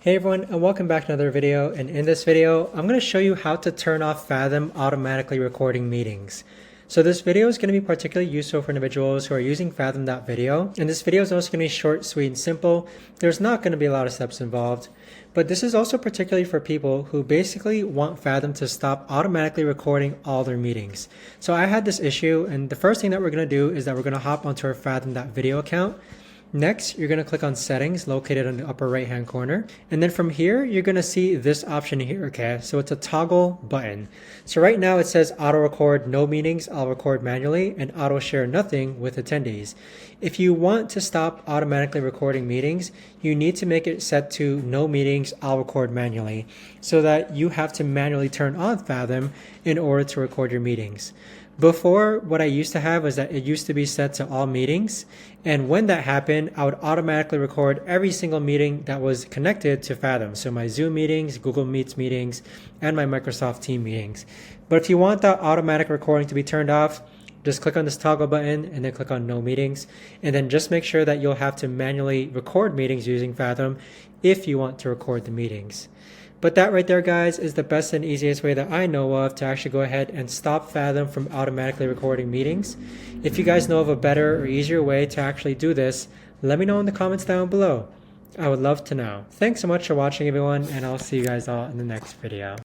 Hey everyone, and welcome back to another video. And in this video, I'm going to show you how to turn off Fathom automatically recording meetings. So this video is going to be particularly useful for individuals who are using Fathom.video. And this video is also going to be short, sweet, and simple. There's not going to be a lot of steps involved. But this is also particularly for people who basically want Fathom to stop automatically recording all their meetings. So I had this issue, and the first thing that we're going to do is that we're going to hop onto our Fathom.video account. Next, you're going to click on settings located on the upper right hand corner. And then from here, you're going to see this option here, okay? So it's a toggle button. So right now it says auto record no meetings, I'll record manually, and auto share nothing with attendees. If you want to stop automatically recording meetings, you need to make it set to no meetings, I'll record manually, so that you have to manually turn on Fathom in order to record your meetings. Before, what I used to have was that it used to be set to all meetings, and when that happened, I would automatically record every single meeting that was connected to Fathom. So my Zoom meetings, Google Meets meetings, and my Microsoft Teams meetings. But if you want that automatic recording to be turned off, just click on this toggle button and then click on no meetings, and then just make sure that you'll have to manually record meetings using Fathom if you want to record the meetings. But that right there, guys, is the best and easiest way that I know of to actually go ahead and stop Fathom from automatically recording meetings. If you guys know of a better or easier way to actually do this, let me know in the comments down below. I would love to know. Thanks so much for watching, everyone, and I'll see you guys all in the next video.